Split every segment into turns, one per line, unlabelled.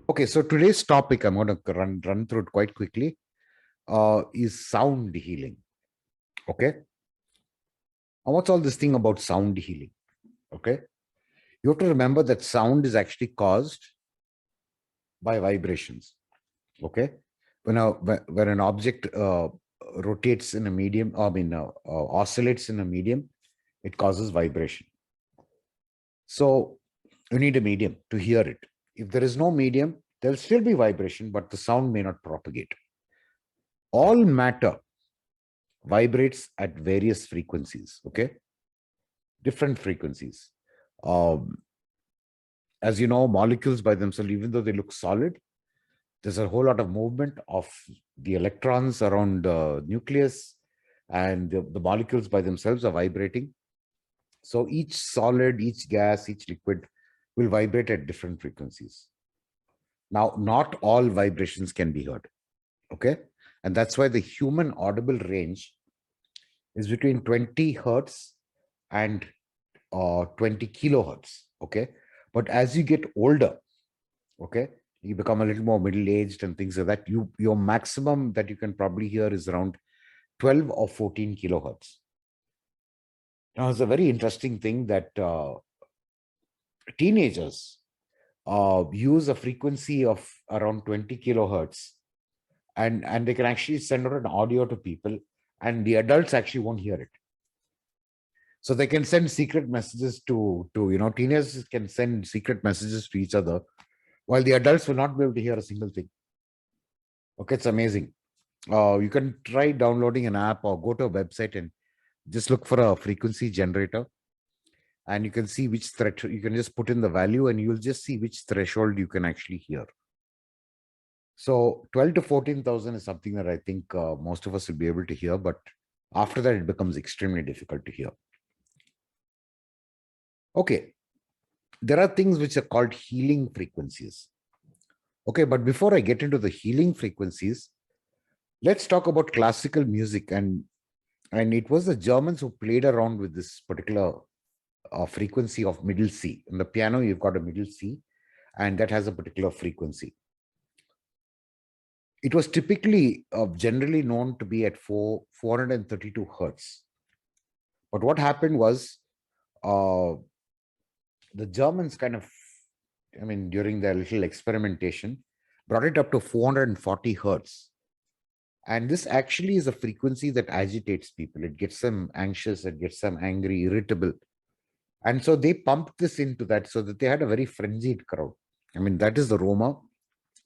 Okay, so today's topic, I'm going to run through it quite quickly, is sound healing. Okay. Now, what's all this thing about sound healing? Okay. You have to remember that sound is actually caused by vibrations. Okay. When an object rotates in a medium, oscillates in a medium, it causes vibration. So you need a medium to hear it. If there is no medium, there'll still be vibration, but the sound may not propagate. All matter vibrates at various frequencies, okay? Different frequencies. Um, as you know, molecules by themselves, even though they look solid, there's a whole lot of movement of the electrons around the nucleus, and the molecules by themselves are vibrating. So each solid, each gas, each liquid will vibrate at different frequencies. Now, not all vibrations can be heard, okay? And that's why the human audible range is between 20 hertz and 20 kilohertz, okay? But as you get older, okay, you become a little more middle-aged and things like that, your maximum that you can probably hear is around 12 or 14 kilohertz. Now, it's a very interesting thing that teenagers use a frequency of around 20 kilohertz, and they can actually send out an audio to people, and the adults actually won't hear it. So they can send secret messages to teenagers can send secret messages to each other, while the adults will not be able to hear a single thing. Okay, it's amazing. You can try downloading an app or go to a website and just look for a frequency generator, and you can see which threshold. You can just put in the value and you'll just see which threshold you can actually hear. So 12 to 14,000 is something that I think most of us will be able to hear, but after that, it becomes extremely difficult to hear. Okay, there are things which are called healing frequencies. Okay, but before I get into the healing frequencies, let's talk about classical music. And it was the Germans who played around with this particular frequency of middle C. In the piano, you've got a middle C, and that has a particular frequency. It was typically generally known to be at 432 hertz. But what happened was uh, the Germans during their little experimentation, brought it up to 440 hertz. And this actually is a frequency that agitates people. It gets them anxious, it gets them angry, irritable. And so they pumped this into that so that they had a very frenzied crowd. I mean, that is the rumor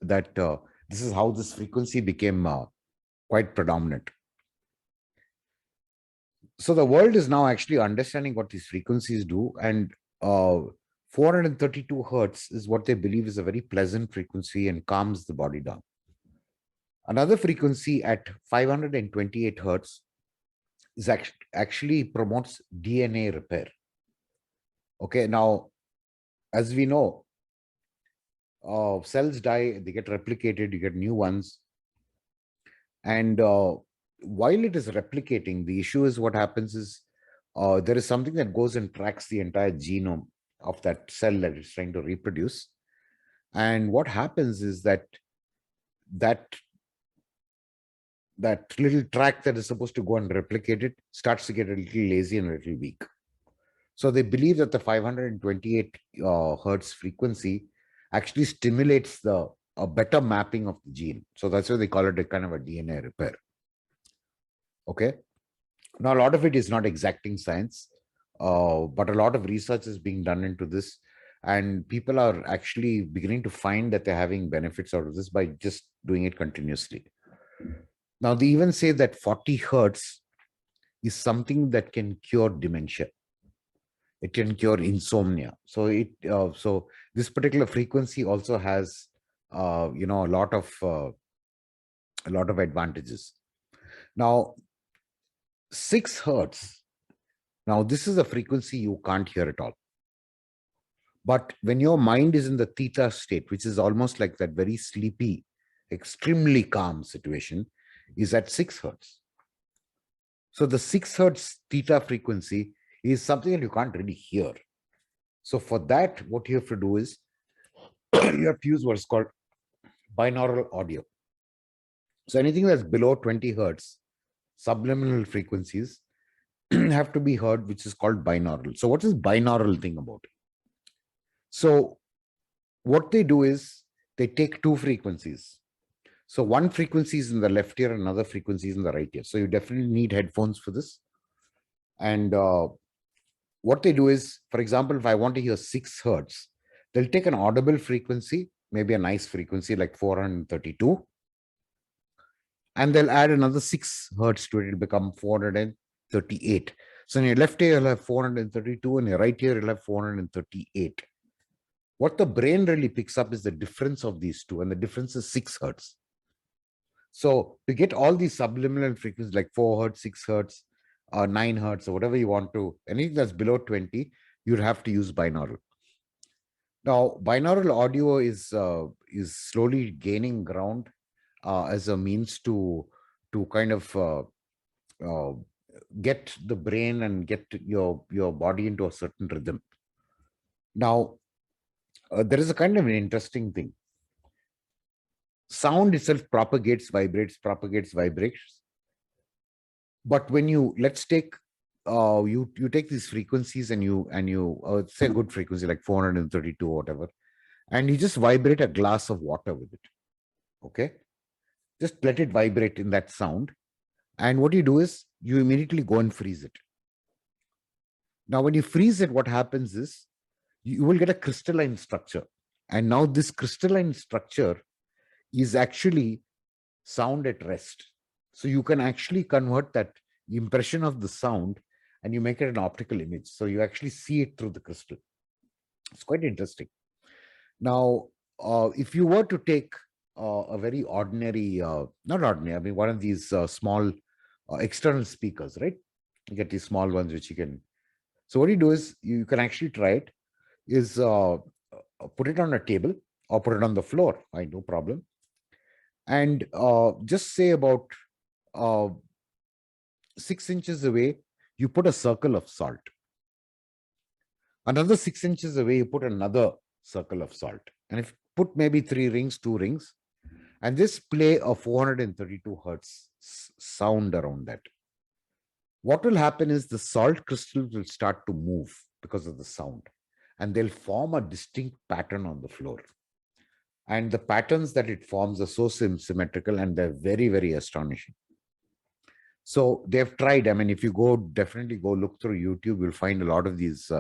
that this is how this frequency became quite predominant. So the world is now actually understanding what these frequencies do, and 432 hertz is what they believe is a very pleasant frequency and calms the body down. Another frequency at 528 hertz is actually promotes DNA repair. Okay, now, as we know, cells die, they get replicated, you get new ones. And while it is replicating, the issue is what happens is there is something that goes and tracks the entire genome of that cell that is trying to reproduce. And what happens is that little track that is supposed to go and replicate it starts to get a little lazy and a little weak. So they believe that the 528 hertz frequency actually stimulates a better mapping of the gene. So that's why they call it a kind of a DNA repair. Okay. Now, a lot of it is not exacting science, but a lot of research is being done into this. And people are actually beginning to find that they're having benefits out of this by just doing it continuously. Now, they even say that 40 hertz is something that can cure dementia. It can cure insomnia. So so this particular frequency also has a lot of advantages. Now, 6 hertz. Now, this is a frequency you can't hear at all. But when your mind is in the theta state, which is almost like that very sleepy, extremely calm situation, is at 6 hertz. So the 6 hertz theta frequency is something that you can't really hear. So for that, what you have to do is you have to use what's called binaural audio. So anything that's below 20 hertz, subliminal frequencies have to be heard, which is called binaural. So what is binaural thing about? So what they do is they take two frequencies. So one frequency is in the left ear, another frequency is in the right ear. So you definitely need headphones for this. And what they do is, for example, if I want to hear 6 hertz, they'll take an audible frequency, maybe a nice frequency like 432, and they'll add another 6 hertz to it. It'll become 438. So in your left ear, you'll have 432, and your right ear, you'll have 438. What the brain really picks up is the difference of these two, and the difference is 6 hertz. So to get all these subliminal frequencies like 4 hertz, 6 hertz, 9 hertz, or whatever you want to, anything that's below 20, you'd have to use binaural. Now, binaural audio is slowly gaining ground as a means to kind of get the brain and get your body into a certain rhythm. Now, there is a kind of an interesting thing. Sound itself propagates, vibrates. But when you, let's take, you take these frequencies and you say a good frequency like 432 or whatever, and you just vibrate a glass of water with it. Okay, just let it vibrate in that sound, and what you do is you immediately go and freeze it. Now, when you freeze it, what happens is you will get a crystalline structure, and now this crystalline structure is actually sound at rest. So you can actually convert that impression of the sound and you make it an optical image. So you actually see it through the crystal. It's quite interesting. Now, if you were to take a very ordinary, not ordinary, I mean, one of these small external speakers, right? You get these small ones which you can. So what you do is you can actually try it, is put it on a table or put it on the floor, fine, no problem. And just say about 6 inches away, you put a circle of salt. Another 6 inches away, you put another circle of salt. And if put maybe 3 rings, 2 rings, and just play a 432 hertz sound around that. What will happen is the salt crystals will start to move because of the sound, and they'll form a distinct pattern on the floor. And the patterns that it forms are so symmetrical, and they're very, very astonishing. So they've tried. I mean, if you definitely go look through YouTube, you'll find a lot of these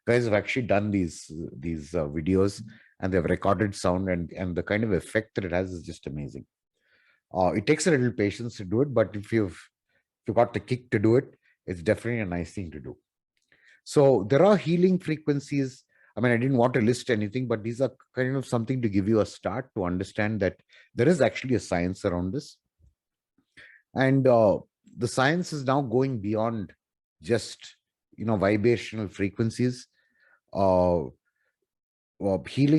guys have actually done these videos, and they've recorded sound, and the kind of effect that it has is just amazing. It takes a little patience to do it, but if you've got the kick to do it, it's definitely a nice thing to do. So there are healing frequencies. I mean, I didn't want to list anything, but these are kind of something to give you a start to understand that there is actually a science around this. And the science is now going beyond just, vibrational frequencies. Healing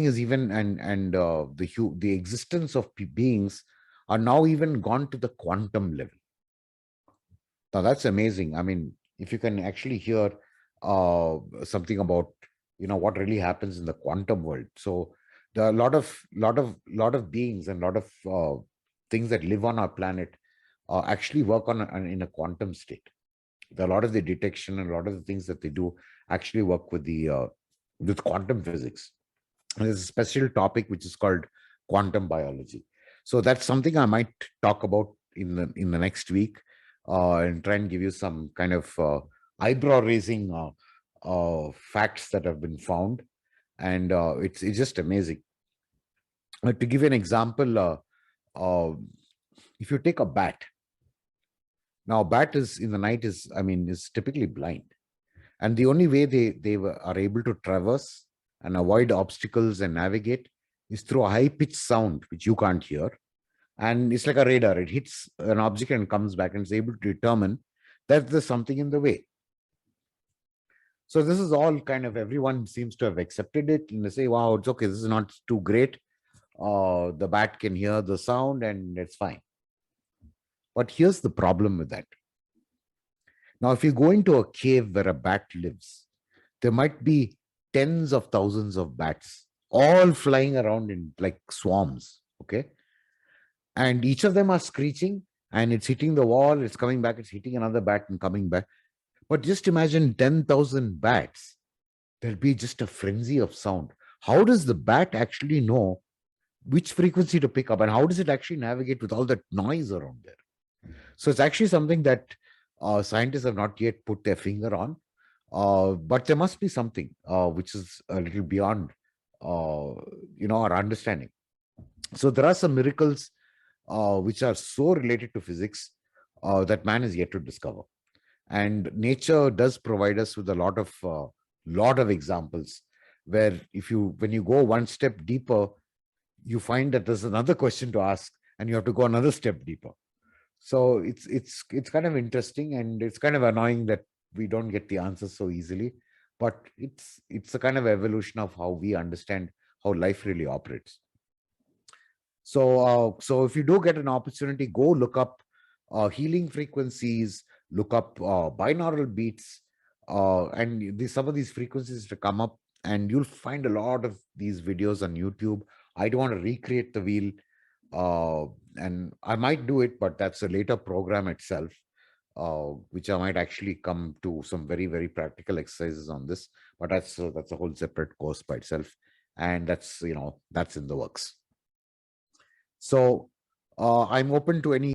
is even, and the existence of beings are now even gone to the quantum level. Now that's amazing. I mean, if you can actually hear something about what really happens in the quantum world. So there are a lot of beings and a lot of things that live on our planet actually work in a quantum state. A lot of the detection and a lot of the things that they do actually work with with quantum physics. And there's a special topic which is called quantum biology. So that's something I might talk about in the next week, and try and give you some kind of eyebrow raising facts that have been found, and it's just amazing. To give you an example, if you take a bat. Now, bat is in the night is typically blind, and the only way they are able to traverse and avoid obstacles and navigate is through a high pitched sound which you can't hear, and it's like a radar. It hits an object and comes back and is able to determine that there's something in the way. So this is all kind of, everyone seems to have accepted it, and they say, wow, it's okay, this is not too great. The bat can hear the sound and it's fine. But here's the problem with that. Now, if you go into a cave where a bat lives, there might be tens of thousands of bats all flying around in like swarms. Okay. And each of them are screeching and it's hitting the wall, it's coming back, it's hitting another bat and coming back. But just imagine 10,000 bats. There'll be just a frenzy of sound. How does the bat actually know which frequency to pick up and how does it actually navigate with all that noise around there? So it's actually something that scientists have not yet put their finger on. But there must be something which is a little beyond, our understanding. So there are some miracles which are so related to physics that man is yet to discover. And nature does provide us with a lot of examples where when you go one step deeper, you find that there's another question to ask and you have to go another step deeper. So it's kind of interesting and it's kind of annoying that we don't get the answers so easily, but it's a kind of evolution of how we understand how life really operates. So if you do get an opportunity, go look up healing frequencies, look up binaural beats, and some of these frequencies to come up, and you'll find a lot of these videos on YouTube. I don't want to recreate the wheel, and I might do it, but that's a later program itself, which I might actually come to some very, very practical exercises on this. But that's a whole separate course by itself, and that's in the works. So I'm open to any